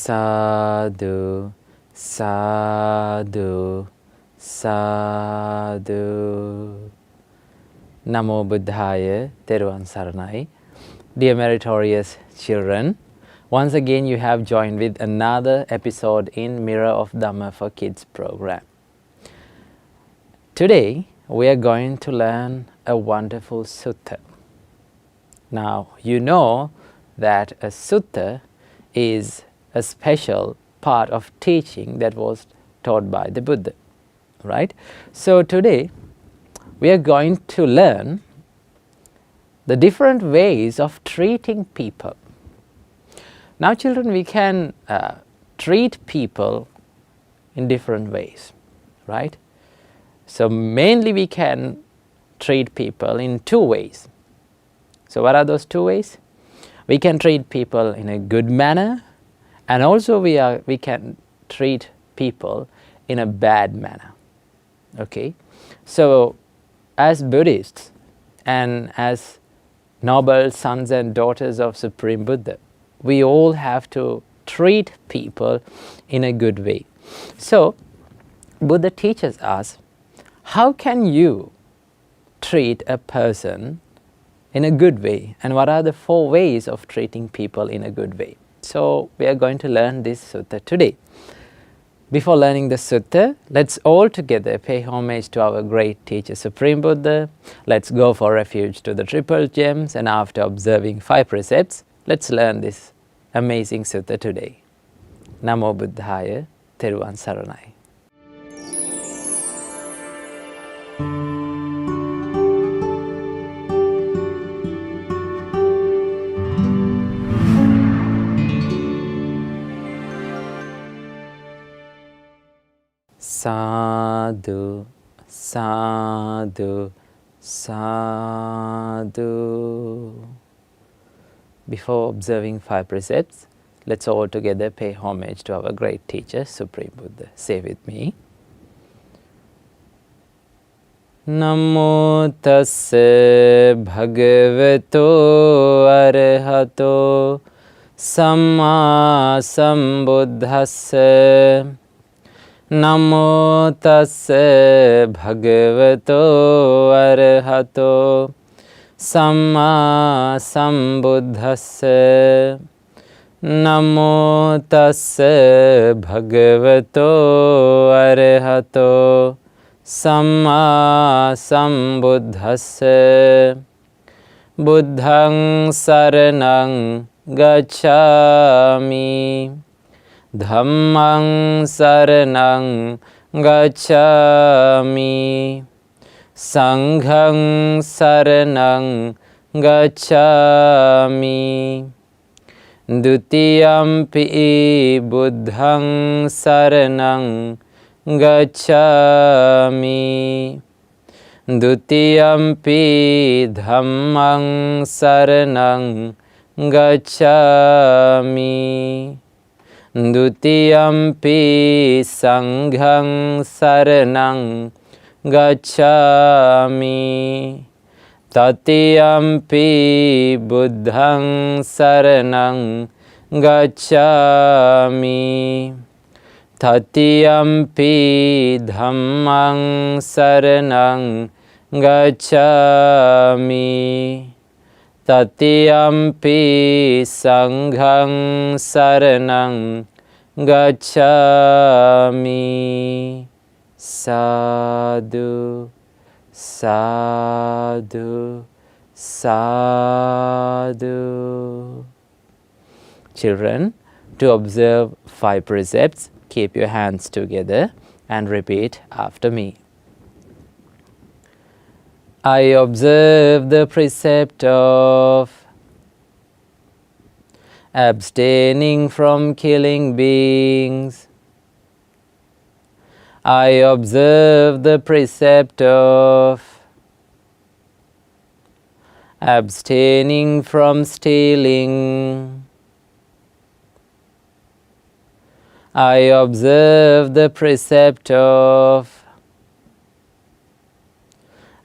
Sadhu, sadhu, sadhu. Namo Buddhaya, 𝘘𝗺 𝙤𝙗𝙩. Dear meritorious children, once again you have joined with another episode in Mirror of Dhamma for Kids program. Today we are going to learn a wonderful sutta. Now you know that a sutta is a special part of teaching that was taught by the Buddha, right? So today we are going to learn the different ways of treating people. Now children, we can treat people in different ways, right? So mainly we can treat people in two ways. So what are those two ways? We can treat people in a good manner, and also we can treat people in a bad manner. Okay? So as Buddhists and as noble sons and daughters of Supreme Buddha, we all have to treat people in a good way. So Buddha teaches us, how can you treat a person in a good way, and what are the 4 ways of treating people in a good way? So we are going to learn this sutta today. Before learning the sutta, let's all together pay homage to our great teacher Supreme Buddha. Let's go for refuge to the triple gems, and after observing 5 precepts, let's learn this amazing sutta today. Namo Buddhaya, 𝘘𝗺 𝙤𝙗𝙩. Sadhu, sadhu, sadhu. Before observing 5 precepts, let's all together pay homage to our great teacher, Supreme Buddha. Say with me. Namo tassa bhagavato arahato samma sambuddhassa. Namo tassa bhagavato arahato samma sambuddhassa. Namo tassa bhagavato arahato samma sambuddhassa. Buddhaṃ saranang gacchāmi. Dhammaṃ saranang gacchāmi. Sanghang saranang gacchāmi. Dutiyampi buddhaṃ saranang gacchāmi. Dutiyampi dhammaṃ saranang gacchāmi. Dutiyampi sanghang saranang gacchāmi. Tatiyampi buddhaṃ saranang gacchāmi. Tatiyampi dhammaṃ saranang gacchāmi. Tatiyampi sanghang saranang gacchāmi. Sadhu, sadhu, sadhu. Children, to observe 5 precepts, keep your hands together and repeat after me. I observe the precept of abstaining from killing beings. I observe the precept of abstaining from stealing. I observe the precept of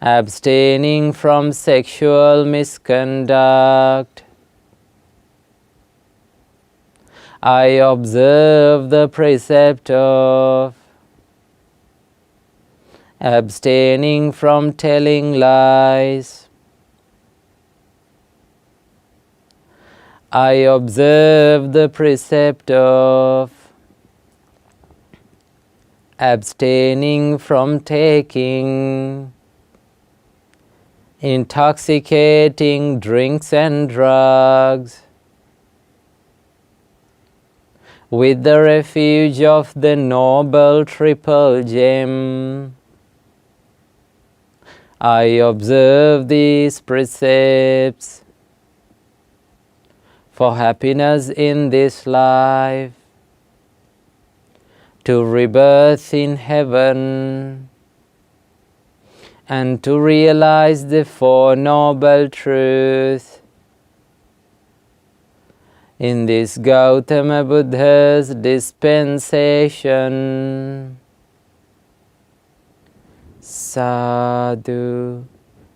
abstaining from sexual misconduct. I observe the precept of abstaining from telling lies. I observe the precept of abstaining from taking intoxicating drinks and drugs with the refuge of the noble triple gem. I observe these precepts for happiness in this life, to rebirth in heaven, and to realize the Four Noble Truths. In this Gautama Buddha's dispensation. Sadhu,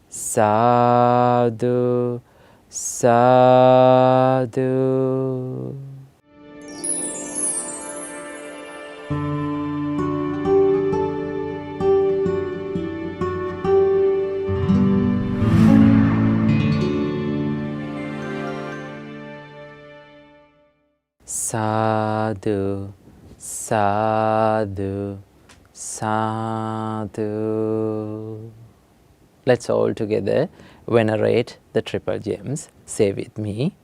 sadhu, sadhu. Sadhu, sadhu, sadhu. Let's all together venerate the triple gems. Say with me.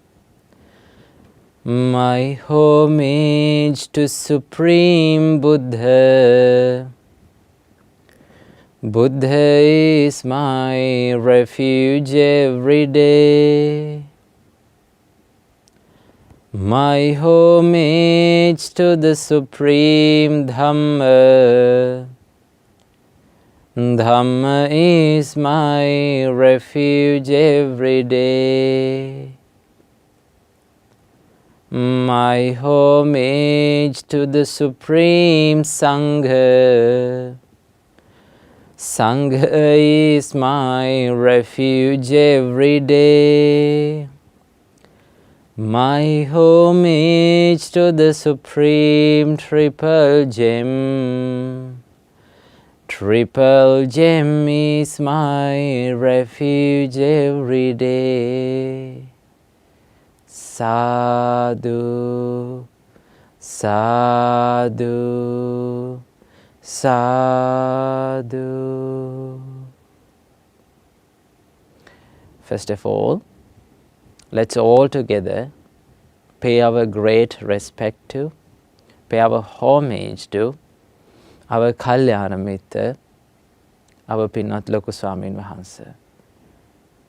My homage to Supreme Buddha. Buddha is my refuge every day. My homage to the Supreme Dhamma. Dhamma is my refuge every day. My homage to the Supreme Sangha. Sangha is my refuge every day. My homage to the Supreme Triple Gem. Triple Gem is my refuge every day. Sadhu, sadhu, sadhu. First of all, let's all together pay our great respect to, pay our homage to our Kalyana Mitta, our Pinat Loku Swamin Wahanse.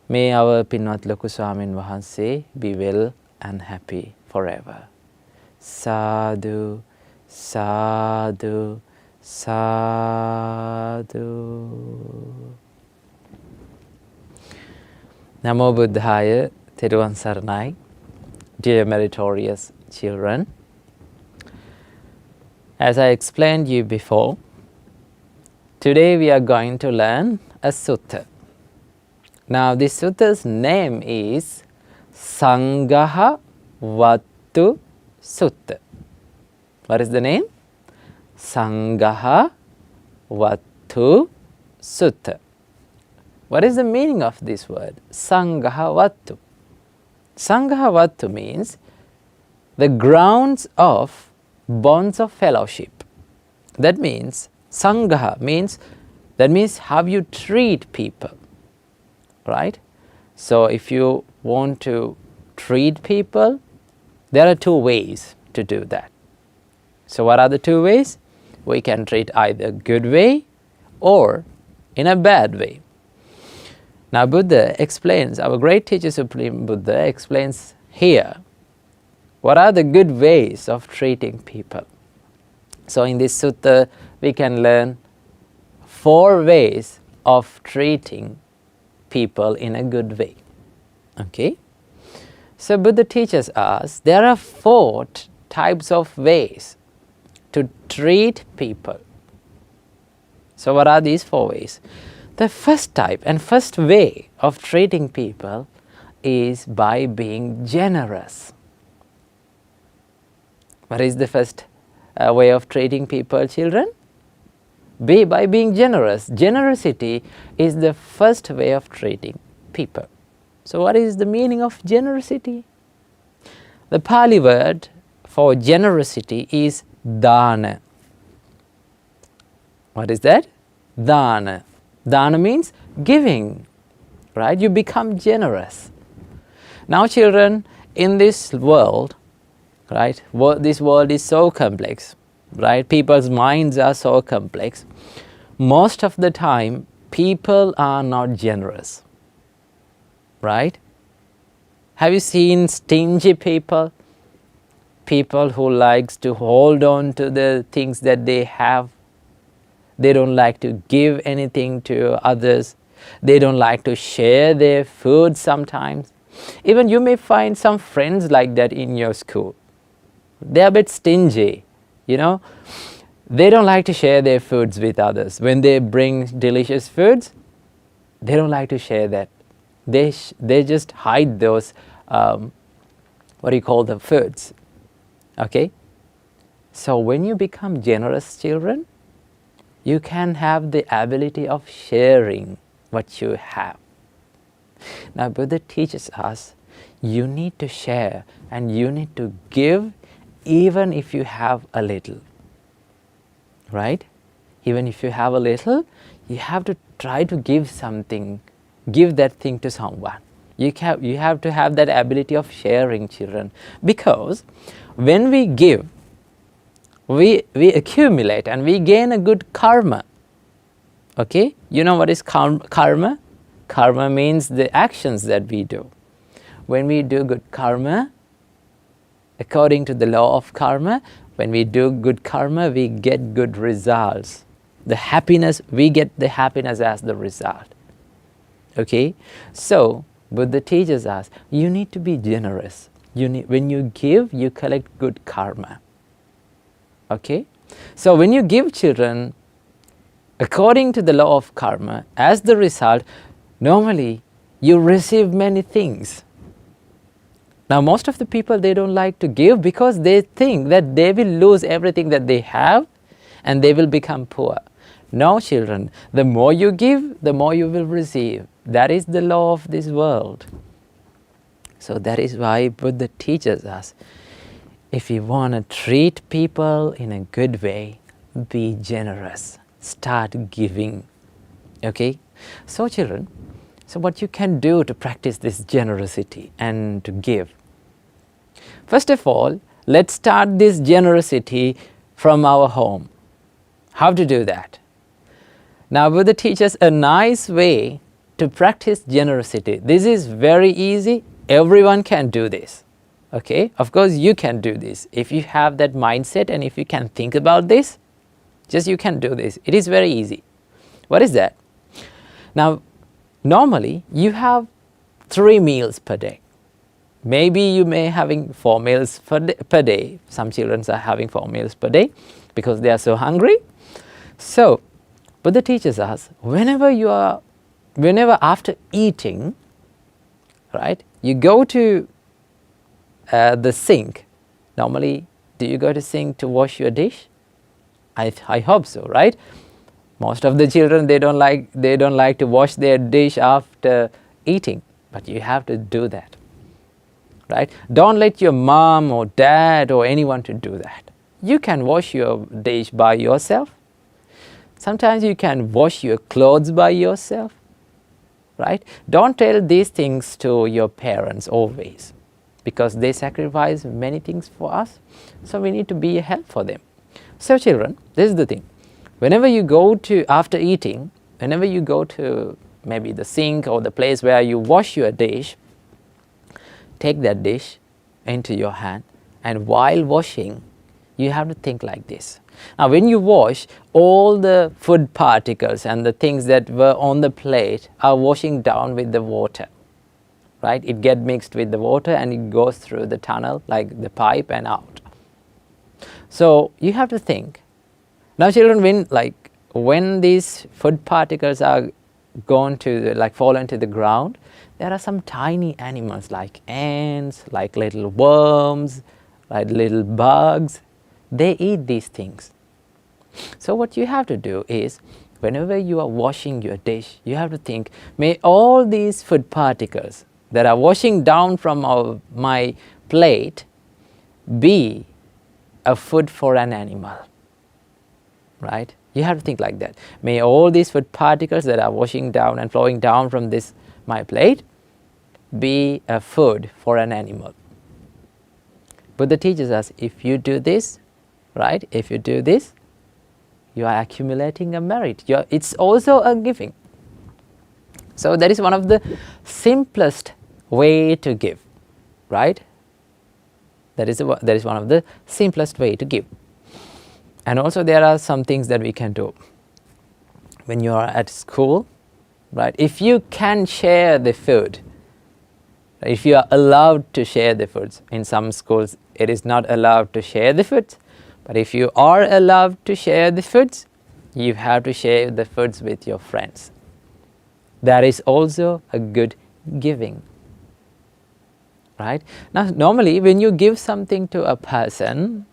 May our Pinat Loku Swamin Wahanse be well and happy forever. Sadhu, sadhu, sadhu. Namo Buddhaya, Theruvan Saranai. Dear meritorious children, as I explained you before, today we are going to learn a sutta. Now this sutta's name is Sangaha Vattu Sutta. What is the name? Sangaha Vattu Sutta. What is the meaning of this word? Sangaha Vattu. Sangaha Vattu means the grounds of bonds of fellowship. That means Sangaha means how you treat people, right? So if you want to treat people, there are two ways to do that. So what are the two ways? We can treat either good way or in a bad way. Now Buddha explains, our great teacher Supreme Buddha explains here, what are the good ways of treating people. So in this sutta, we can learn 4 ways of treating people in a good way. Okay? So Buddha teaches us there are 4 types of ways to treat people. So what are these 4 ways? The first type and first way of treating people is by being generous. What is the first way of treating people, children? By being generous. Generosity is the first way of treating people. So what is the meaning of generosity? The Pali word for generosity is dana. What is that? Dana. Dana means giving, right? You become generous. Now children, in this world, right, this world is so complex, right? People's minds are so complex. Most of the time, people are not generous, right? Have you seen stingy people? People who likes to hold on to the things that they have. They don't like to give anything to others. They don't like to share their food sometimes. Even you may find some friends like that in your school. They're a bit stingy, you know. They don't like to share their foods with others. When they bring delicious foods, they don't like to share that. They just hide those, what do you call them, foods. Okay? So when you become generous, children, you can have the ability of sharing what you have. Now Buddha teaches us, you need to share and you need to give even if you have a little. Right? Even if you have a little, you have to try to give something, give that thing to someone. You have to have that ability of sharing, children. Because when we give, we accumulate and we gain a good karma. Okay? You know what is karma? Karma means the actions that we do. When we do good karma, according to the law of karma, when we do good karma, we get good results. The happiness, we get the happiness as the result. Okay? So, Buddha teaches us, you need to be generous. When you give, you collect good karma. Okay? So when you give, children, according to the law of karma, as the result, normally you receive many things. Now most of the people, they don't like to give because they think that they will lose everything that they have and they will become poor. No, children, the more you give, the more you will receive. That is the law of this world. So that is why Buddha teaches us, if you want to treat people in a good way, be generous. Start giving. Okay? So children, so what you can do to practice this generosity and to give? First of all, let's start this generosity from our home. How to do that? Now Buddha teaches a nice way to practice generosity. This is very easy. Everyone can do this. Okay? Of course you can do this. If you have that mindset and if you can think about this, just you can do this. It is very easy. What is that? Now, normally you have 3 meals per day. Maybe you may having 4 meals per day. Some children are having 4 meals per day because they are so hungry. So, Buddha teaches us, whenever after eating, right, you go to the sink. Normally, do you go to sink to wash your dish? I hope so, right? Most of the children, they don't like to wash their dish after eating, but you have to do that, right? Don't let your mom or dad or anyone to do that. You can wash your dish by yourself. Sometimes you can wash your clothes by yourself, right? Don't tell these things to your parents always, because they sacrifice many things for us, so we need to be a help for them. So children, this is the thing. Whenever you go to, after eating, whenever you go to maybe the sink or the place where you wash your dish, take that dish into your hand, and while washing, you have to think like this. Now when you wash, all the food particles and the things that were on the plate are washing down with the water, right? It gets mixed with the water and it goes through the tunnel like the pipe and out. So you have to think. Now children, when these food particles are gone to fall into the ground, there are some tiny animals like ants, like little worms, right? Little bugs, they eat these things. So what you have to do is, whenever you are washing your dish, you have to think, may all these food particles that are washing down from my plate be a food for an animal, right? You have to think like that. May all these food particles that are washing down and flowing down from my plate be a food for an animal. Buddha teaches us, if you do this, right? If you do this, you are accumulating a merit. It's also a giving. So that is one of the simplest way to give, right? That is one of the simplest way to give. And also there are some things that we can do. When you are at school, right? If you can share the food, if you are allowed to share the foods, in some schools it is not allowed to share the foods, but if you are allowed to share the foods, you have to share the foods with your friends. That is also a good giving, right? Now normally when you give something to a person,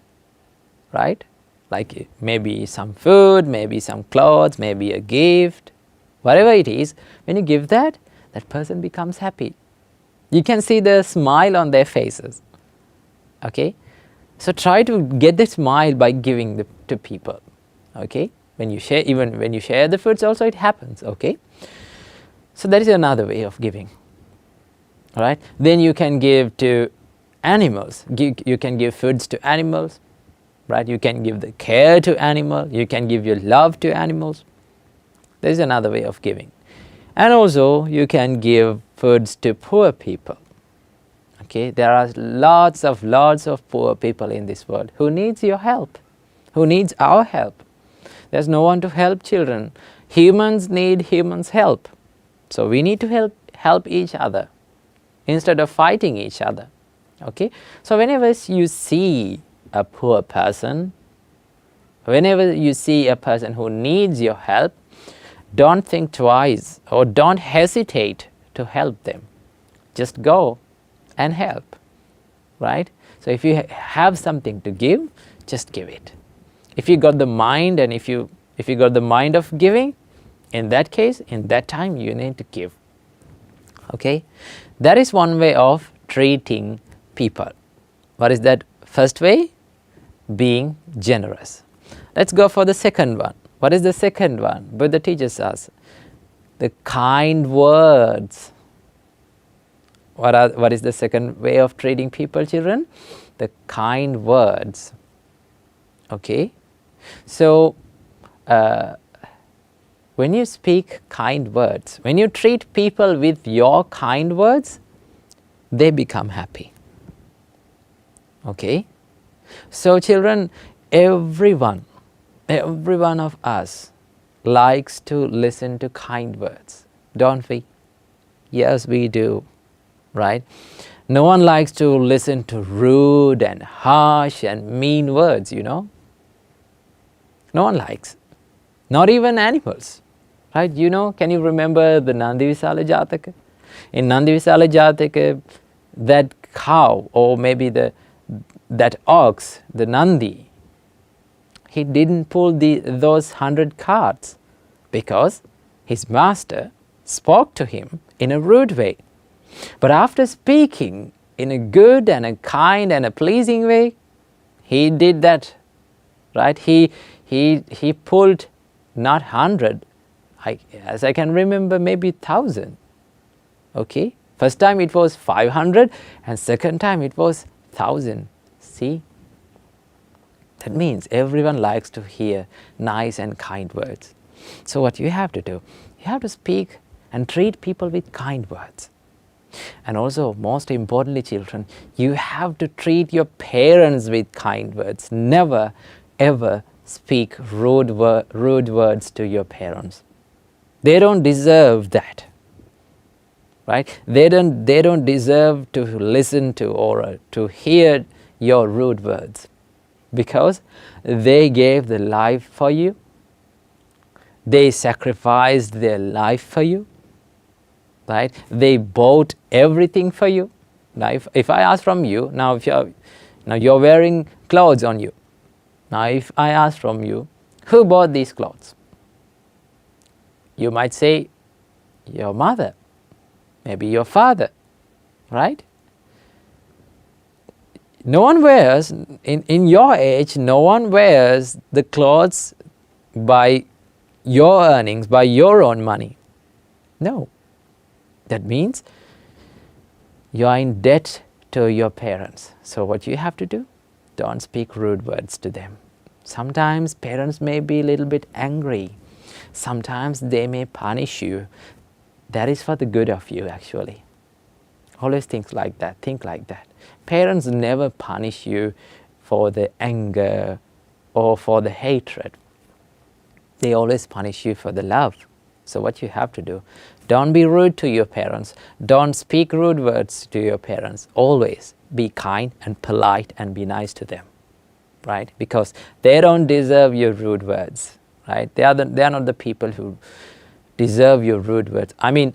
right, like maybe some food, maybe some clothes, maybe a gift, whatever it is, when you give that, that person becomes happy. You can see the smile on their faces, okay? So try to get the smile by giving to people, okay? When you share, even when you share the foods also it happens, okay? So that is another way of giving, all right? Then you can give to animals. You can give foods to animals, right? You can give the care to animal. You can give your love to animals. There is another way of giving. And also you can give foods to poor people. Okay, there are lots of poor people in this world who needs your help, who needs our help. There's no one to help children. Humans need humans' help. So we need to help each other instead of fighting each other. Okay? So whenever you see a poor person, whenever you see a person who needs your help, don't think twice or don't hesitate to help them. Just go and help, right? So if you have something to give, just give it. If you got the mind, and if you got the mind of giving, in that case, in that time, you need to give. Okay? That is one way of treating people. What is that first way? Being generous. Let's go for the second one. What is the second one? Buddha teaches us the kind words. What is the second way of treating people, children? The kind words. Okay? So, when you speak kind words, when you treat people with your kind words, they become happy. Okay? So children, everyone of us likes to listen to kind words, don't we? Yes, we do, right? No one likes to listen to rude and harsh and mean words, you know. No one likes, not even animals, right? You know, can you remember the Nandivissala Jataka? In Nandivissala Jataka, that cow, or maybe that ox, the Nandi, he didn't pull those 100 carts because his master spoke to him in a rude way. But after speaking in a good and a kind and a pleasing way, he did that, right? He pulled not 100, as I can remember, maybe 1,000. Okay? First time it was 500 and second time it was 1,000. See? That means everyone likes to hear nice and kind words. So what you have to do, you have to speak and treat people with kind words. And also, most importantly, children, you have to treat your parents with kind words. Never ever speak rude words to your parents. They don't deserve that, right? They don't deserve to listen to or to hear your rude words, because they gave their life for you. They sacrificed their life for you, right? They bought everything for you. Now, if I ask from you, now if Now you're wearing clothes on you. Now if I ask from you, who bought these clothes? You might say, your mother, maybe your father, right? No one wears, in your age, no one wears the clothes by your earnings, by your own money. No. That means you are in debt to your parents. So what you have to do? Don't speak rude words to them. Sometimes parents may be a little bit angry. Sometimes they may punish you. That is for the good of you, actually. Always think like that. Think like that. Parents never punish you for the anger or for the hatred. They always punish you for the love. So what you have to do, don't be rude to your parents. Don't speak rude words to your parents. Always be kind and polite and be nice to them, right? Because they don't deserve your rude words, right? They are not the people who deserve your rude words. I mean,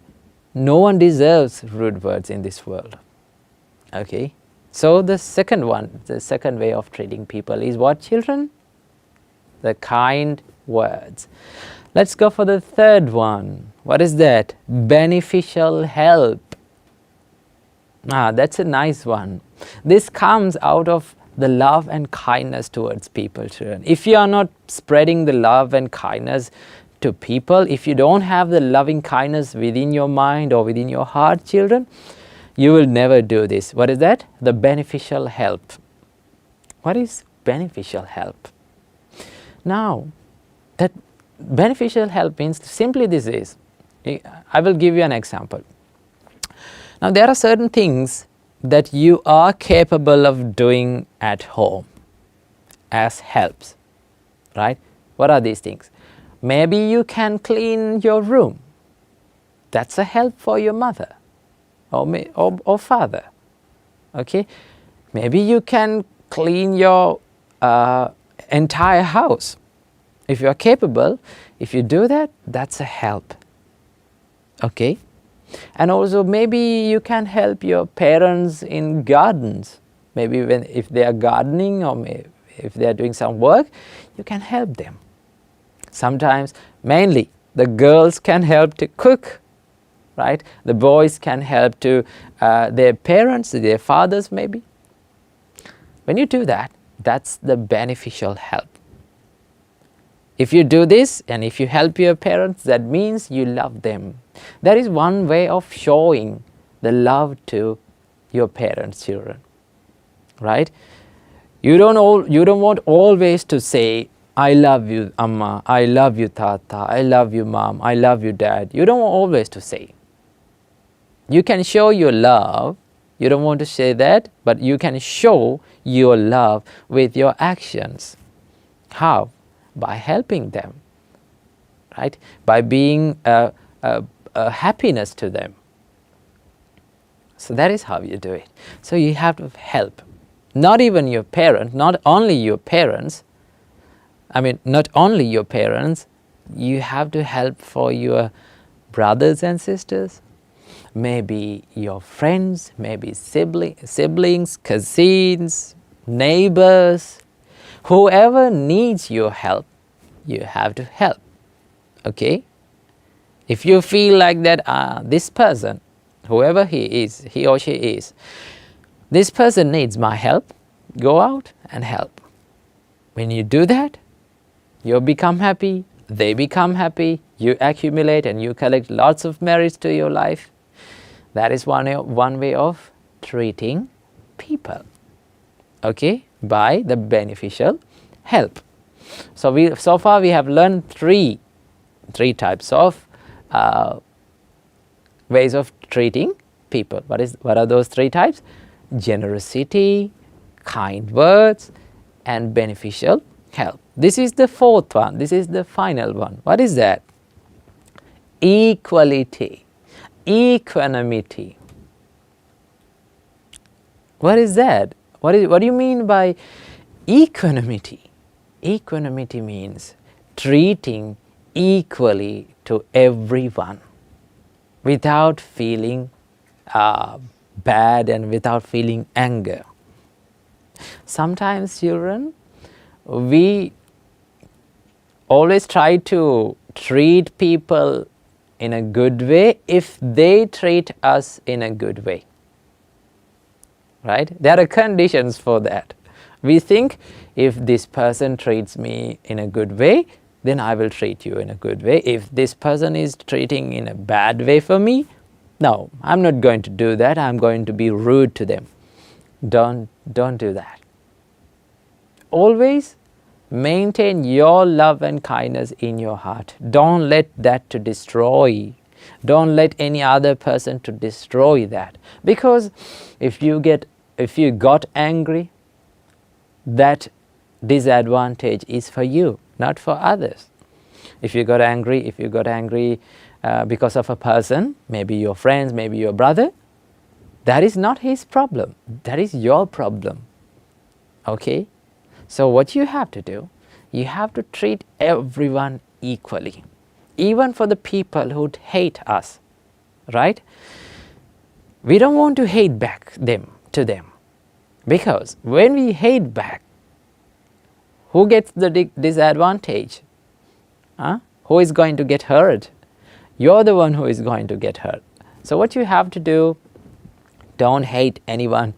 no one deserves rude words in this world, okay? So the second one, the second way of treating people is what, children? The kind words. Let's go for the third one. What is that? Beneficial help. That's a nice one. This comes out of the love and kindness towards people, children. If you are not spreading the love and kindness to people, if you don't have the loving kindness within your mind or within your heart, children, you will never do this. What is that? The beneficial help. What is beneficial help? Now, that beneficial help means simply this is, I will give you an example. Now there are certain things that you are capable of doing at home as helps, right? What are these things? Maybe you can clean your room. That's a help for your mother or father, okay? Maybe you can clean your entire house. If you are capable, if you do that, that's a help, okay? And also maybe you can help your parents in gardens. Maybe if they are gardening or if they are doing some work, you can help them. Sometimes, mainly, the girls can help to cook, right? The boys can help to their parents, their fathers maybe. When you do that, that's the beneficial help. If you do this and if you help your parents, that means you love them. That is one way of showing the love to your parents, children, right? You don't want always to say, I love you, Amma, I love you, Tata, I love you, Mom, I love you, Dad. You don't want always to say. You can show your love. You don't want to say that, but you can show your love with your actions. How? By helping them, right? By being a happiness to them. So that is how you do it. So you have to help. Not even your parents, not only your parents, not only your parents, you have to help for your brothers and sisters, maybe your friends, maybe siblings, cousins, neighbors. Whoever needs your help, you have to help, okay? If you feel like that, this person, whoever he or she is, this person needs my help, go out and help. When you do that, you become happy, they become happy, you accumulate and you collect lots of merits to your life. That is one way of treating people, okay? By the beneficial help. So far we have learned three types of ways of treating people. What are those three types? Generosity, kind words, and beneficial help. This is the fourth one. This is the final one. What is that? Equality, equanimity. What is that? What do you mean by equanimity? Equanimity means treating equally to everyone without feeling bad and without feeling anger. Sometimes children, we always try to treat people in a good way if they treat us in a good way. Right? There are conditions for that. We think if this person treats me in a good way, then I will treat you in a good way. If this person is treating in a bad way for me, no, I'm not going to do that. I'm going to be rude to them. Don't do that. Always maintain your love and kindness in your heart. Don't let that to destroy. Don't let any other person to destroy that. Because if you got angry, that disadvantage is for you, not for others. If you got angry because of a person, maybe your friends, maybe your brother, that is not his problem. That is your problem. Okay? So what you have to do, you have to treat everyone equally. Even for the people who hate us. Right? We don't want to hate back to them. Because when we hate back, who gets the disadvantage? Who is going to get hurt? You're the one who is going to get hurt. So what you have to do, don't hate anyone.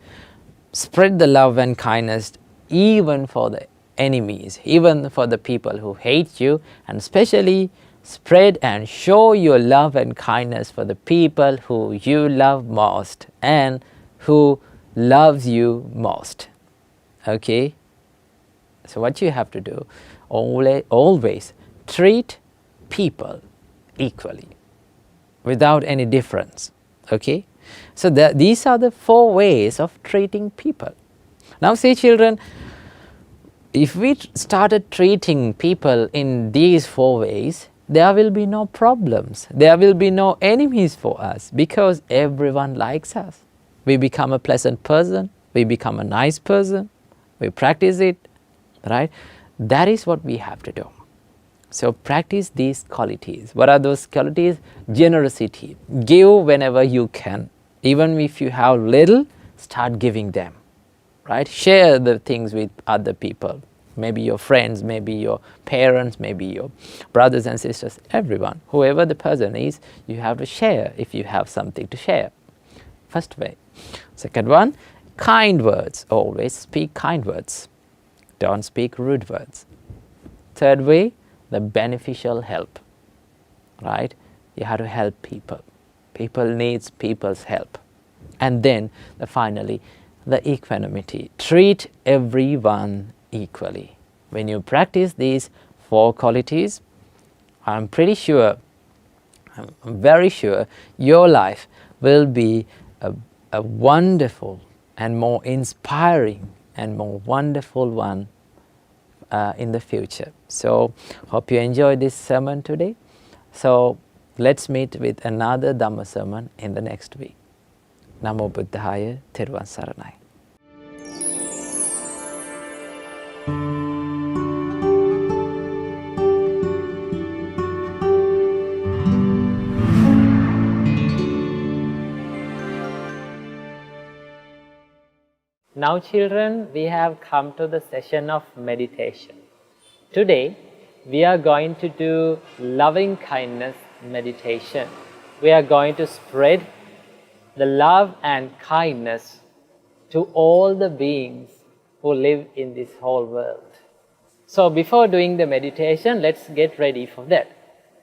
Spread the love and kindness even for the enemies, even for the people who hate you, and especially spread and show your love and kindness for the people who you love most and who loves you most. Okay? So what you have to do, always treat people equally, without any difference. Okay? So these are the 4 ways of treating people. Now see children, if we started treating people in these 4 ways, there will be no problems. There will be no enemies for us because everyone likes us. We become a pleasant person. We become a nice person. We practice it. Right? That is what we have to do. So practice these qualities. What are those qualities? Generosity. Give whenever you can. Even if you have little, start giving them. Right? Share the things with other people. Maybe your friends, maybe your parents, maybe your brothers and sisters, everyone. Whoever the person is, you have to share if you have something to share. First way. Second one, kind words. Always speak kind words. Don't speak rude words. Third way, the beneficial help. Right? You have to help people. People needs people's help. And then, finally, the equanimity. Treat everyone equally. When you practice these 4 qualities, I'm very sure, your life will be a wonderful and more inspiring and more wonderful one in the future. So, hope you enjoyed this sermon today. So, let's meet with another Dhamma sermon in the next week. Namo Buddhaya, 𝘘-𝗺𝗏 Saranai. Now children, we have come to the session of meditation. Today, we are going to do loving kindness meditation. We are going to spread the love and kindness to all the beings who live in this whole world. So before doing the meditation, let's get ready for that.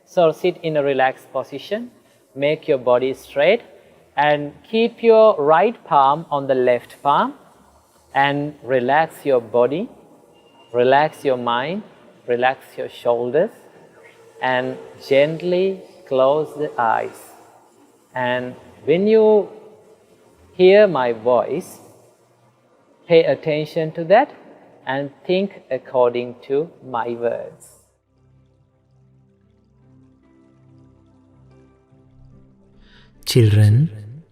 So sit in a relaxed position, make your body straight, and keep your right palm on the left palm, and relax your body, relax your mind, relax your shoulders, and gently close the eyes. And when you hear my voice, pay attention to that and think according to my words. Children,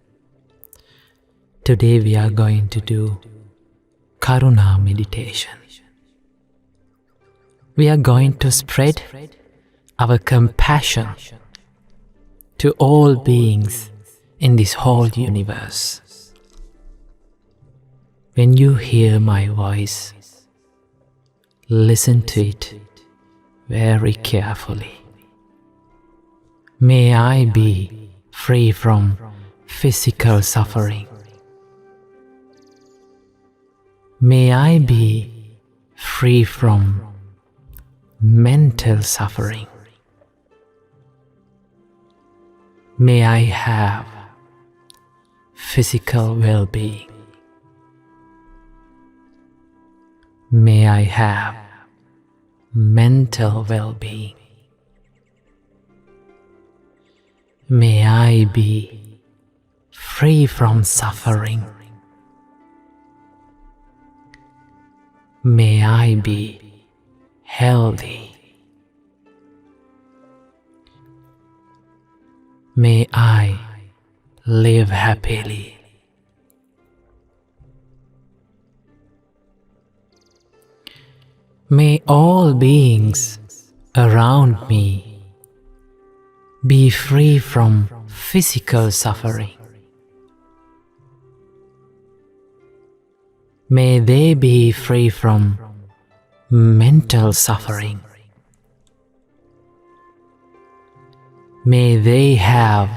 today we are going to do Karuna meditation. We are going to spread our compassion to all beings in this whole universe. When you hear my voice, listen to it very carefully. May I be free from physical suffering. May I be free from mental suffering. May I have physical well-being. May I have mental well-being. May I be free from suffering. May I be healthy. May I live happily. May all beings around me be free from physical suffering. May they be free from mental suffering. May they have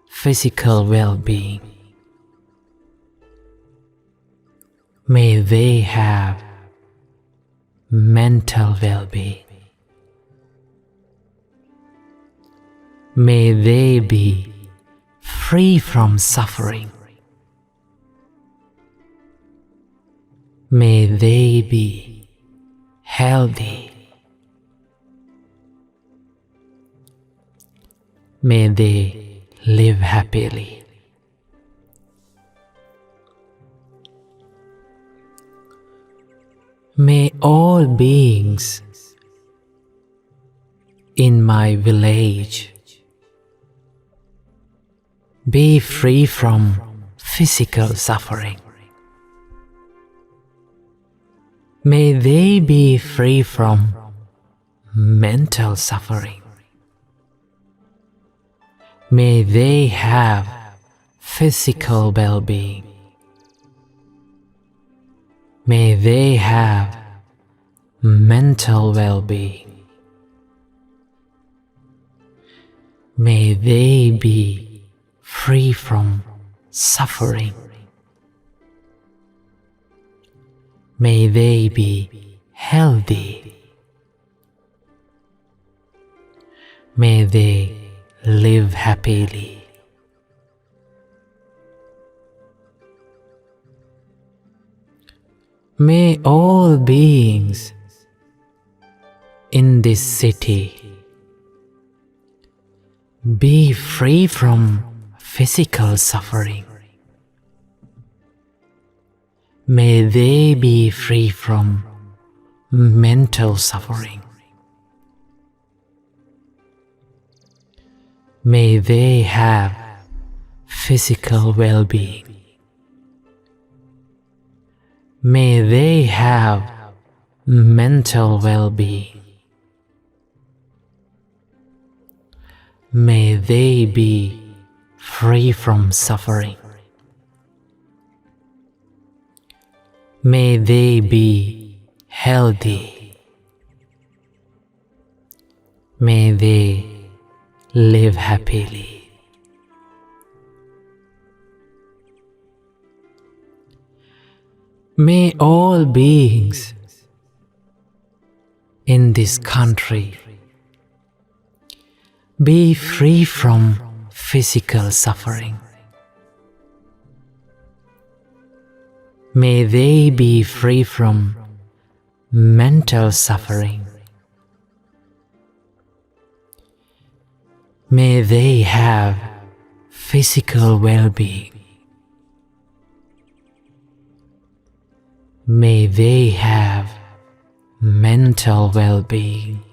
physical well-being. May they have mental well-being. May they be free from suffering. May they be healthy. May they live happily. May all beings in my village be free from physical suffering. May they be free from mental suffering. May they have physical well-being. May they have mental well-being. May they be free from suffering. May they be healthy. May they live happily. May all beings in this city be free from physical suffering. May they be free from mental suffering. May they have physical well-being. May they have mental well-being. May they be free from suffering. May they be healthy. May they live happily. May all beings in this country be free from physical suffering. May they be free from mental suffering. May they have physical well-being. May they have mental well-being.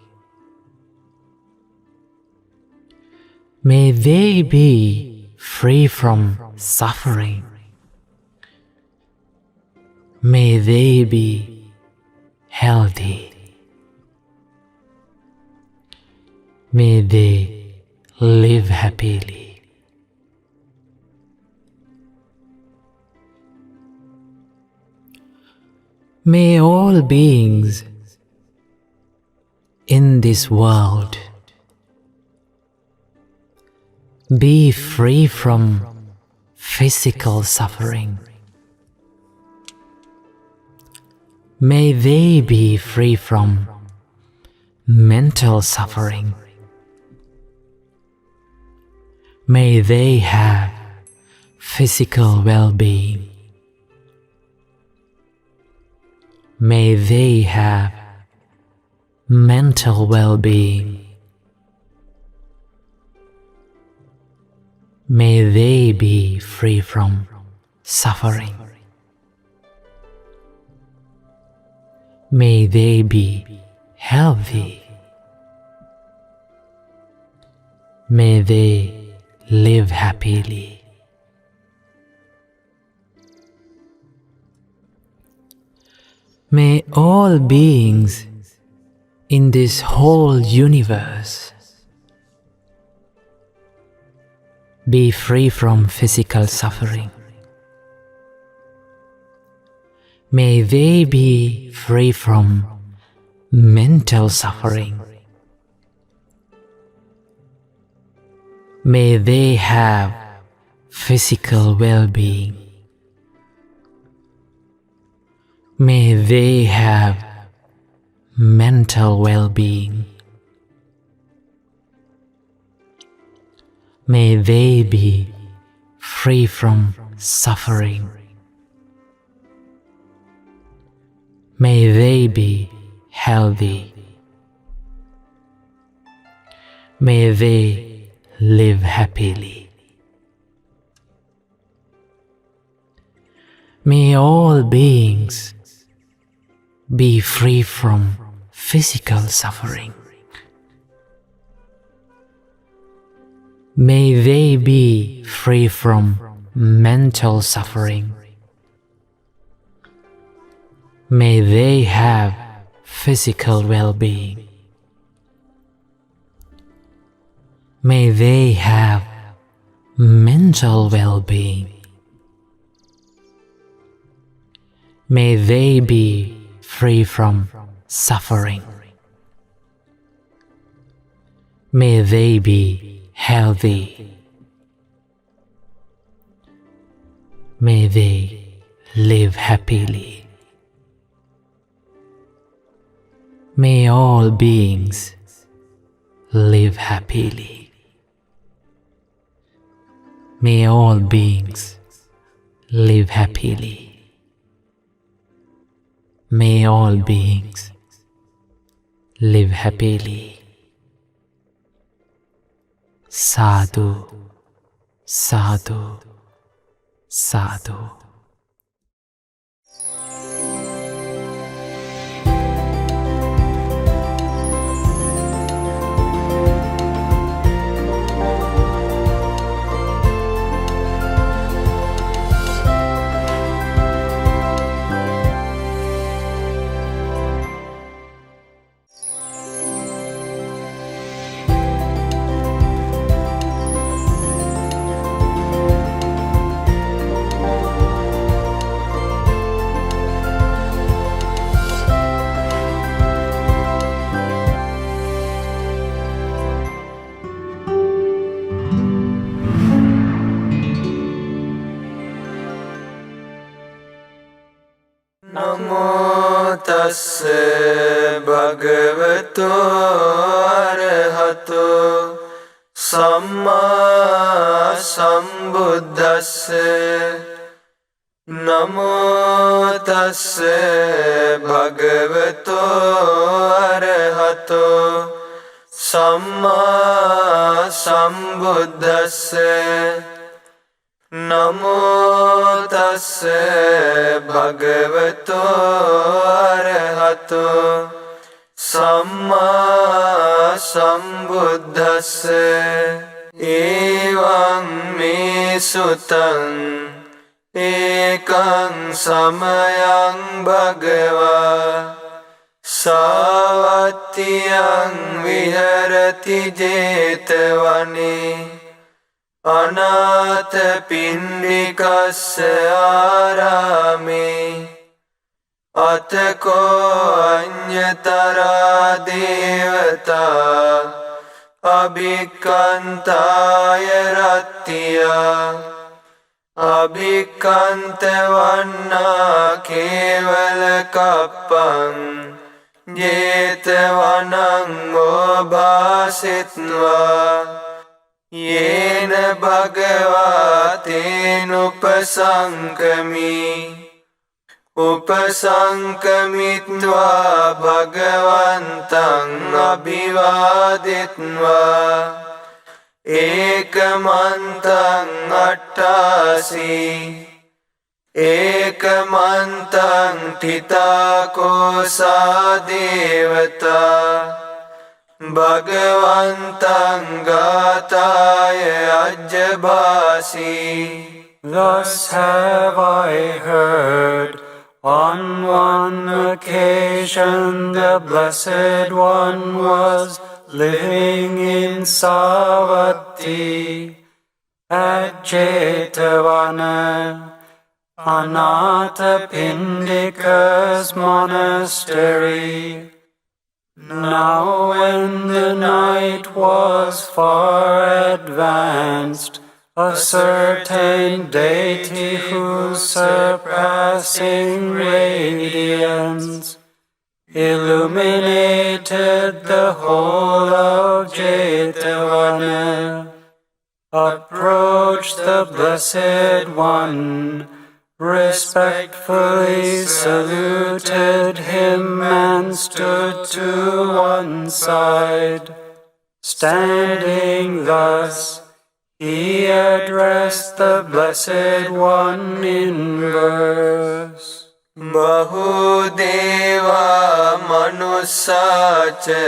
May they be free from suffering. May they be healthy. May they live happily. May all beings in this world be free from physical suffering. May they be free from mental suffering. May they have physical well-being. May they have mental well-being. May they be free from suffering. May they be healthy. May they live happily. May all beings in this whole universe be free from physical suffering. May they be free from mental suffering. May they have physical well-being. May they have mental well-being. May they be free from suffering. May they be healthy. May they live happily. May all beings be free from physical suffering. May they be free from mental suffering. May they have physical well-being. May they have mental well-being. May they be free from suffering. May they be healthy. May they live happily. May all beings live happily. May all beings live happily. May all beings live happily. Sadhu, sadhu, sadhu. Namo tassa bhagavato arahato samma sambuddhassa. Namo tassa bhagavato arahato samma sambuddhassa. Namo tassa bhagavato arahato samma sambuddhassa. Evaṁ me sutaṁ ekang samayaṁ bhagava savattiyaṁ viharati jetavane Anatha pindikassa arame අතකෝ අඤ්ඤතරා දේවතා අභික්ඛන්තාය රත්තියා අභික්ඛන්ත වන්නා කේවල කප්පං ජේතවනං ඕභාසිත්වා යේන භගවා තේනුපසංකමි උපසංකමිත්වා භගවන්තං අභිවාදිත්වා ඒකමන්තං අට්ඨාසි ඒකමන්තං තිතාකෝසා දේවතා භගවන්තං ගාතාය අජ්ජභාසි. Thus have I heard. On one occasion the Blessed One was living in Savatthi at Jetavana, Anathapindika's monastery. Now when the night was far advanced, a certain deity whose surpassing radiance illuminated the whole of Jetavana approached the Blessed One, respectfully saluted him and stood to one side. Standing thus, he addressed the Blessed One in verse. Bahudeva manussaca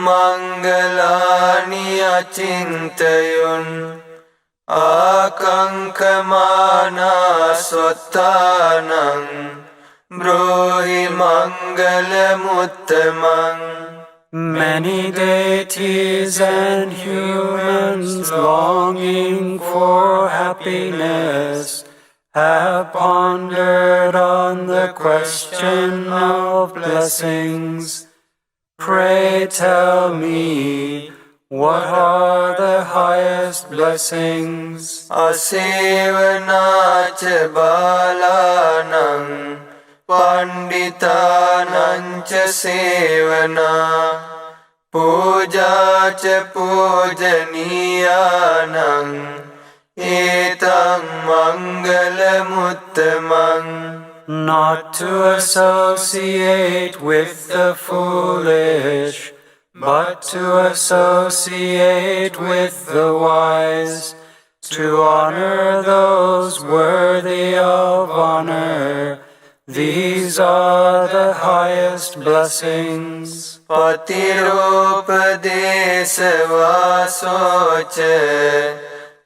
mangalani achintayun akankamana svattanam brohi mangalamuttamam. Many deities and humans longing for happiness have pondered on the question of blessings. Pray tell me, what are the highest blessings? Asevanaca balanam Panditananca sevana Pujaca pujaniyanam Etam mangalamuttamam. Not to associate with the foolish, but to associate with the wise, to honor those worthy of honor. These are the highest blessings. Patiropadesa vasoca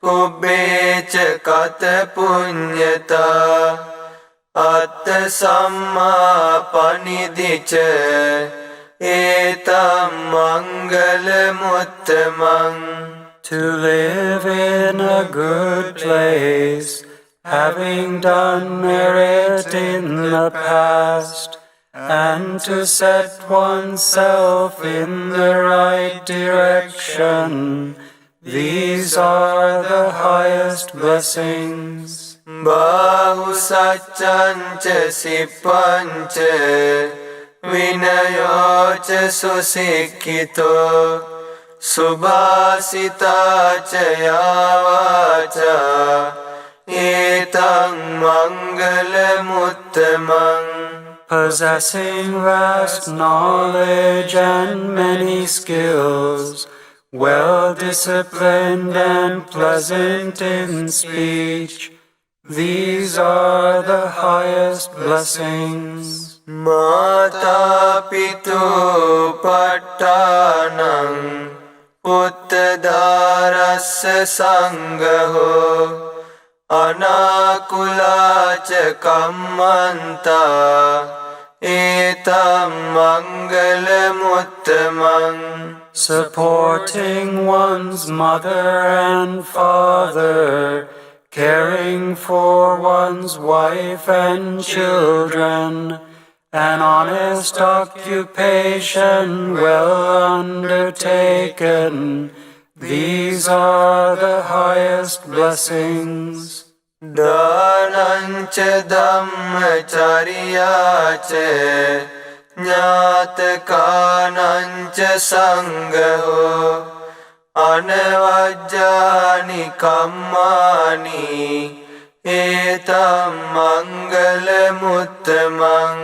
kubbeca kata punyata atta samma panidhica etam mangalamuttamam. To live in a good place, having done merit in the past, and to set oneself in the right direction, these are the highest blessings. Bahu saccanca sippanca vinayoca susikkito subhasitaca yavaca etam mangalamuttamam. Possessing vast knowledge and many skills, well disciplined and pleasant in speech, these are the highest blessings. Mata pitu pattanam puttadarassa sangaho anakulaca kammanta etam mangalamuttamam. Supporting one's mother and father, caring for one's wife and children, an honest occupation well undertaken. These are the highest blessings. Dhanancha dhammacariyacha ඥාතකානංච සංඝෝ අනවජ්ජානි කම්මානි ඒතම් මංගල මුත්තමං.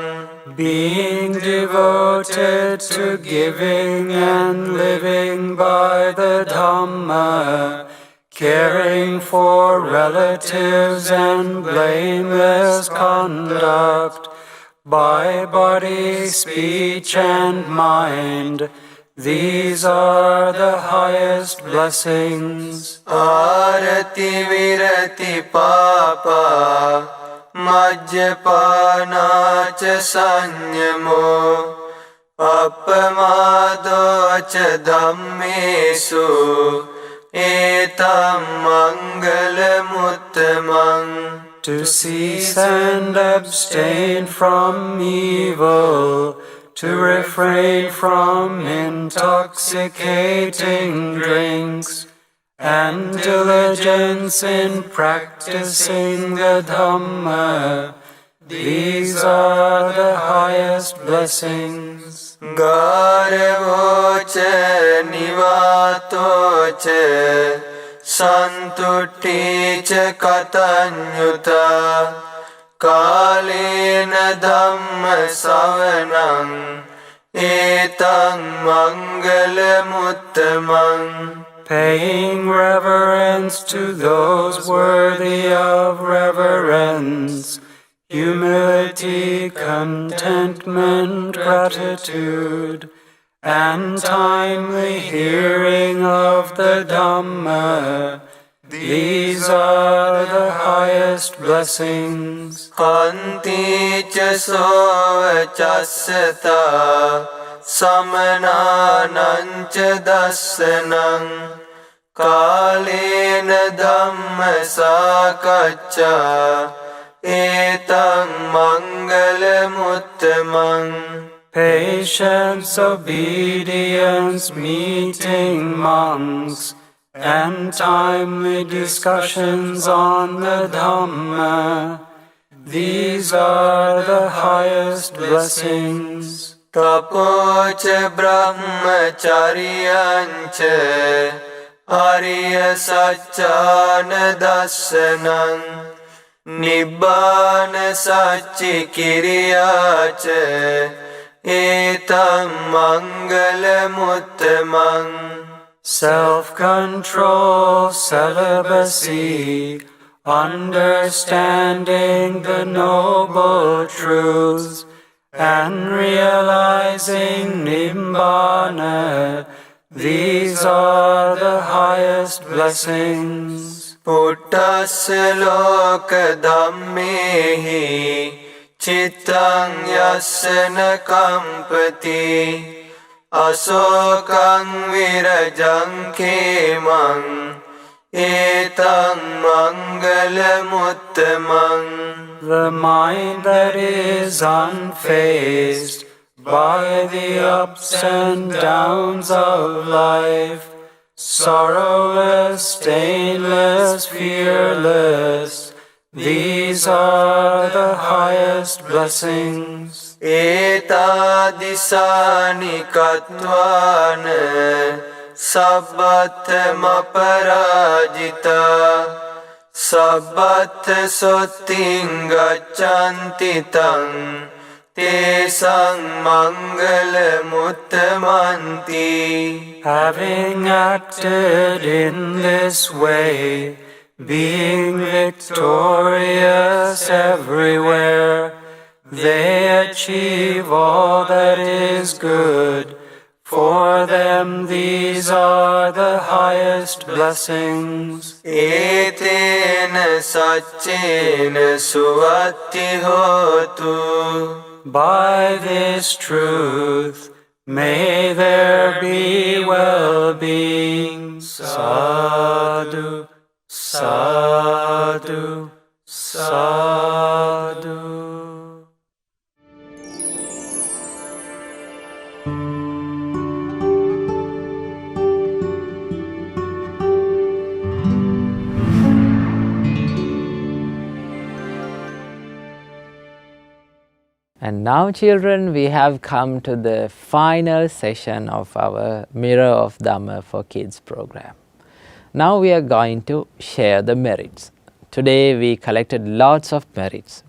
Being devoted to giving and living by the Dhamma, caring for relatives and blameless conduct, by body, speech, and mind, these are the highest blessings. Arati virati papa majjapanacha sanyamo appamadocha dhammesu etam mangalamuttamang. To cease and abstain from evil, to refrain from intoxicating drinks, and diligence in practicing the Dhamma, these are the highest blessings. Gāravoca nivātoca santuttica katanyuta kālena dhamma savanam etang mangalamuttamang. Paying reverence to those worthy of reverence, humility, contentment, gratitude, and timely hearing of the Dhamma, these are the highest blessings. Kanticha sovachassata samananancha dassanam kālena dhamma sākacca etang mangalamuttamang. Patience, obedience, meeting monks, and timely discussions on the Dhamma, these are the highest blessings. Tapoca brahmacharyanca ariya saccana dassanam nibbana sacci kiriyaca etam mangalamuttamang. Self-control, celibacy, understanding the noble truths, and realizing Nibbana, these are the highest blessings. Puttassa loka dhammehi cittang yassana kampati asokang virajang khemang etang mangalamuttamang. The mind that is unfazed by the ups and downs of life, sorrowless, stainless, fearless, these are the highest blessings. Etadisani katvana sabbatma parajita sabbatta sotting gaccanti tang tesang mangalamuttammanti. Having acted in this way, being victorious everywhere, they achieve all that is good. For them these are the highest blessings. Etena saccena suvatti hotu. By this truth may there be well-being. Sadhu, sadhu, sadhu. And now children, we have come to the final session of our Mirror of Dhamma for Kids program. Now we are going to share the merits. Today we collected lots of merits.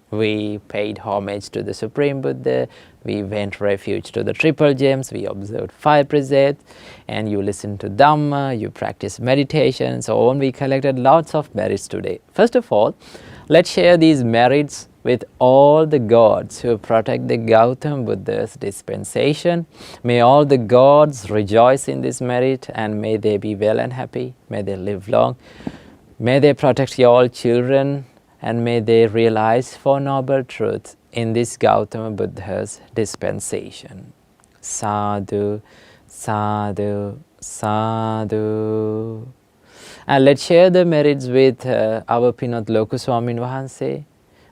We paid homage to the Supreme Buddha, we went refuge to the Triple Gems, we observed 5 precepts, and you listened to Dhamma, you practiced meditation, so on. We collected lots of merits today. First of all, let's share these merits with all the gods who protect the Gautam Buddha's dispensation. May all the gods rejoice in this merit, and may they be well and happy, may they live long, may they protect your children, and may they realize Four Noble Truths in this Gautama Buddha's dispensation. Sadhu, sadhu, sadhu. And let's share the merits with our Pinot Lokuswamin Wahanse.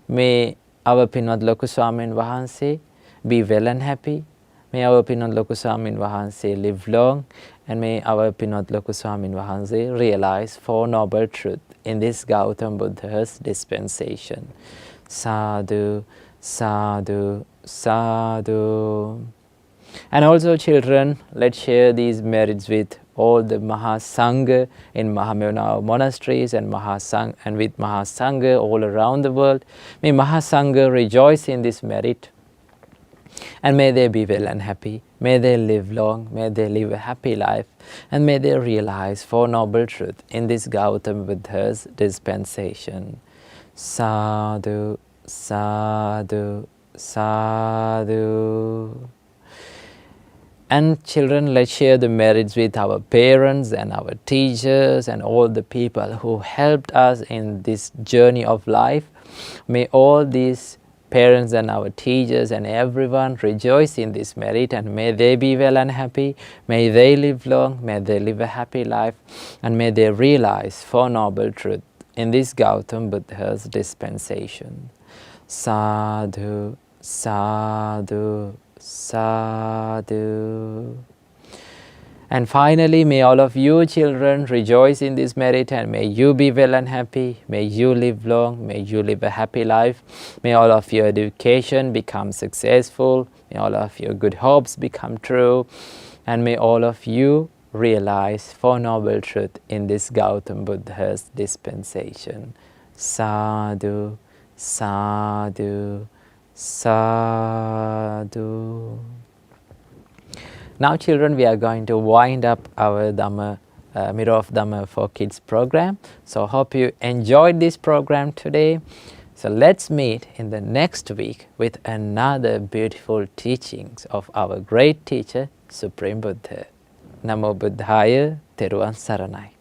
May our Pinot Lokuswamin Wahanse be well and happy. May our Pinot Lokuswamin Wahanse live long. And may our Pinot Lokuswamin Wahanse realize Four Noble Truths in this Gautam Buddha's dispensation. Sadhu, sadhu, sadhu. And also children, let's share these merits with all the Mahasangha in Mahamevnawa monasteries and with Mahasangha all around the world. May Mahasangha rejoice in this merit, and may they be well and happy. May they live long, may they live a happy life, and may they realize Four Noble Truths in this Gautama Buddha's dispensation. Sadhu, sadhu, sadhu. And children, let's share the merits with our parents and our teachers and all the people who helped us in this journey of life. May all these parents and our teachers and everyone rejoice in this merit, and may they be well and happy, may they live long, may they live a happy life, and may they realize Four Noble Truths in this Gautam Buddha's dispensation. Sadhu, sadhu, sadhu. And finally, may all of you children rejoice in this merit, and may you be well and happy, may you live long, may you live a happy life, may all of your education become successful, may all of your good hopes become true, and may all of you realize Four Noble Truths in this Gautam Buddha's dispensation. Sadhu, sadhu, sadhu. Now children, we are going to wind up our Mirror of Dhamma for Kids program. So hope you enjoyed this program today. So let's meet in the next week with another beautiful teachings of our great teacher, Supreme Buddha. Namo Buddhaya, 𝘘-𝗺𝙑𝙪.